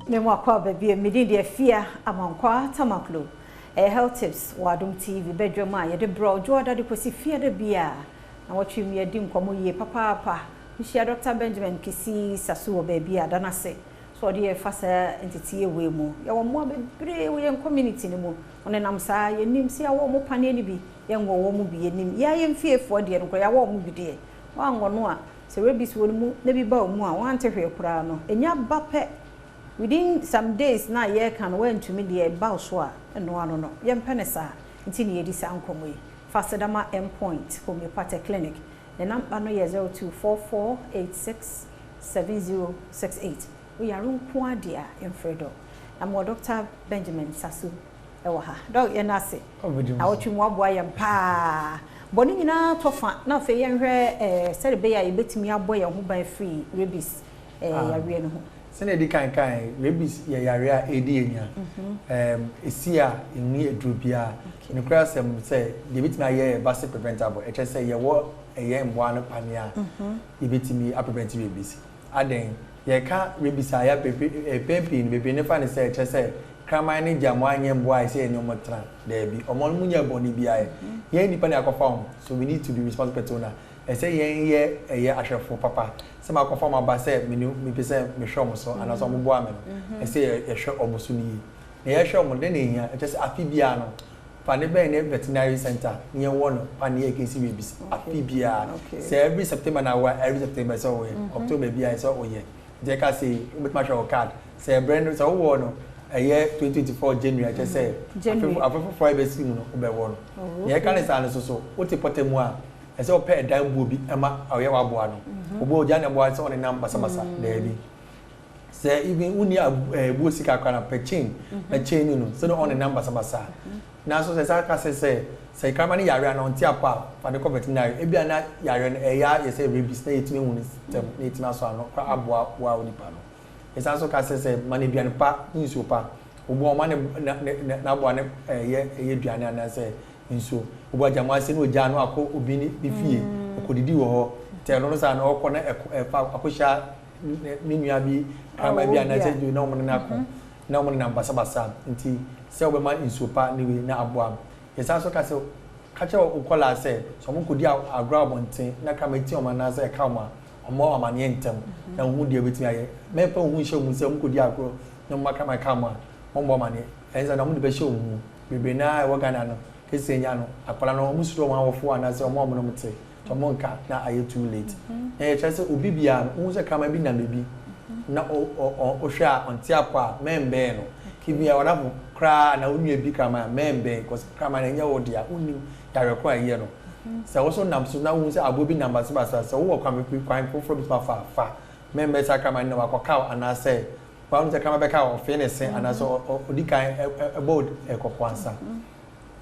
Memo kwa baby midi de fear amankwa tamaklo. Health tips wa Adom TV Badwam a ye de bro joda de kosi fear de bia. Na watwi mi adi nkomo ye papa. Mishia Dr. Benjamin Kisi sasu baby adana se. So de fasa entity we mu. Ya wo mo bebre we community ni mu. One nam sa ye nim se ya wo mo pane ni bi. Ye ngo wo mu bi ye nim. Ya ye mfiefo de no ya wo mu bi de. Wa ngo no a se Rabies wo mu na bi ba mu a wan te hwe kura no. Enya ba pe within some days na ye can went to me the bow so no ano no ye mpenesa nti ne yedi sa nkomo yi fasedama endpoint homeopathic clinic the number no ye 0244867068 we are nko ade a emfredo na mo Dr. Benjamin Sasu ewo ha dog ye na se na wotwi mo aboa ye mpa boni nyina tofa na fe ye hwe sere be ya ye betimi aboa ye ho ban free Rabies ya wie no ho sene di kan Rabies ya yare a edi enya esi a eni edrobia ne kra sem say de bitimi aye basic preventable e che say ye wo eye mboa no pania e bitimi a prevent Rabies aden ye ka Rabies aya pepe ni bebe ne fa ne say che say kraman ne jamo anye mboa e say eni omotra there be omo mu nya boni bia ye nipa ne akofa so we need to be responsible persona e say ye ahwefo papa sama akofa ma ba say me pese me hwom so ana so mo boa me e say ye hwe omoso ni na ye hwe omo de na ehia e say afi bia no pa ne ben ne veterinary center nye wo no pa ne ekesi Rabies afi bia say every September na wa every September so we October bia so we je ka say we ma show card say brand so wo no eye 2024 January I say afofo Friday si no be wo no ye ka ne sa ne so wo ti potemu a ese o pe dan bu bi ema aye wa boa no obo oja ne boa se on nam basa there bi se even uni bu sika kwa na pe chain no so no on nam basa na so se ka se kama ni yare na onti apa fa de veterinary e bia na yare na eya ye se Rabies na yetime hu ni system na yetime so ano kwa aboa wa oni pa no esa so ka se mani bia ne pa nsu pa obo ma ne na aboa ne ye duane na se nso obo jama se no oja no akọ obi ni fie okodidi wo ho te no sa na okọ na akọsha ni nua bi kama bia na se ju na omo na akọ na omo na basa nti se obo ma nso pa ni we na aboa yesa so ka se ka che okola se so mo kodi agro abonten na kama ti omo na se ka mo omo amane ntem na hu de betimi aye me pa hu hye mu se mo kodi agro na mo kama ka mo mo amane enza na mo de be hye mu bebe na e wo Ghana no kesenya no akwala no musuro ma wofo ana se omo no mte to mo nka na aye too late chese obi bia no se kama bi na mebi na o hwa onti akwa membe no kibia wada kra na onua bi kama membe cause kama na nya wo dia uni yare kwa ye no se wo so nam so na wo se abobi number so basa se wo kwa me kwan foforo bi fa membe sa kama na wakwa ana se kwa unse kama be ka o finish ana so odikan about ekokwansa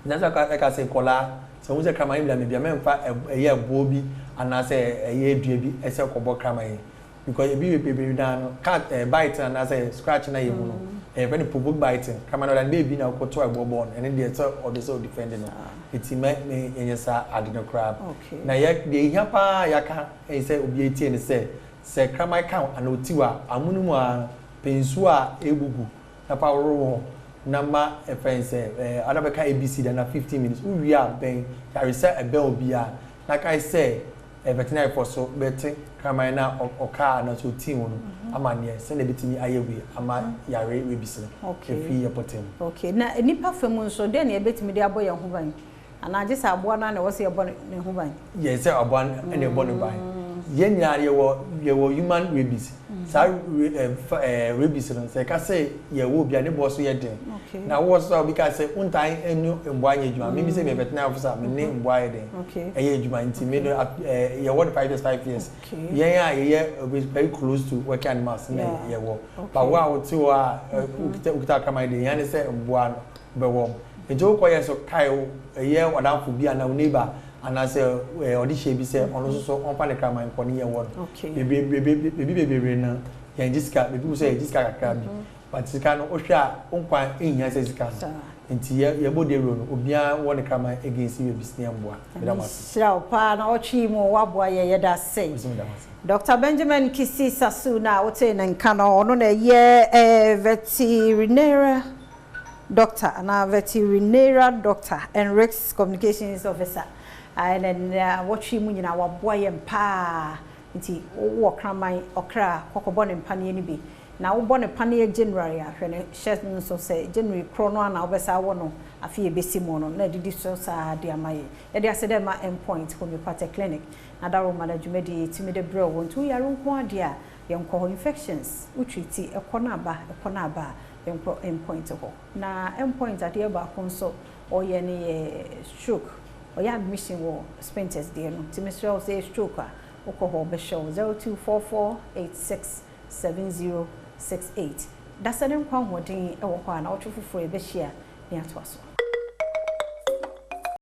nasa ka se kola se wo se kama ni bia me bia memfa eye bobi ana se eye dua bi ese kobo kama yi because e bi be dan cat bite ana se scratch na yemu no very provoke biting kama no dan baby na ko to agbobo and then so or the so defending no it me enyesa adeno crab na ye de hia pa yaka e se obi etie ne se kama kan anotiwa amunumu a pensu a egugu na pa woro na ma efense adabeka ABC da na 15 minutes uwi a ben yare se ebe obi a na kai se veterinary for so beti kama na oka na so team no amane se na betimi ayewe ama yare Rabies no efi yepotem okay na nipa famu so de na betimi de aboye ho ban ana je sa aboa na wo se ebo ne ho ban yes se aboa na ebo ne ban ye nyare ye wo human Rabies sa Rabies no se ka se ye wo bia ne bo so ye den na wo so bi ka se untan enu mbo anya djuma me bi se me veterinary officer me ne mbo aye den eye djuma nti me no ye wo 5 years ye ya ye very close to working animals na ye wo but wa wo ti wa ukita kama de yan se mbo an be wo ejo ko ye so kai ye wadanfo bi ana neighbor ana se odi bi se ono so onpa ne kama nko ne ye wo bebe na yan jiska bebi so ye jiska kakra bi but sika no ohwa onkwan ehia se sika nti ye body ro no obia won krama against Rabies ne mboa Shira pa na ochi mu waboa ye da sei Dr. Benjamin Kisi Sasuna wote na nka no ono na ye veterinary doctor and Rex Communications Officer and then wochi mu nyina waboa ye mpa nti wo kraman okra kokobɔ ne mpane ni bi na wo bɔ ne pane January ahwe ne shes nso say January krono na obesa wo no afi ebesi mu no na didi so sa de amaye e de asede ma endpoint homeopathic clinic na daro management di timi de bro won tu yaro nko ade a yenko infections utriti ekona aba yenko endpoint ho na endpoint ade e ba konso oye ne stroke oya admission wo spenters de no timi so say stroke a okoho be show 0244867068 dasane nkwa hodin e wo kwa na otwo foforo e be hia ne atoaso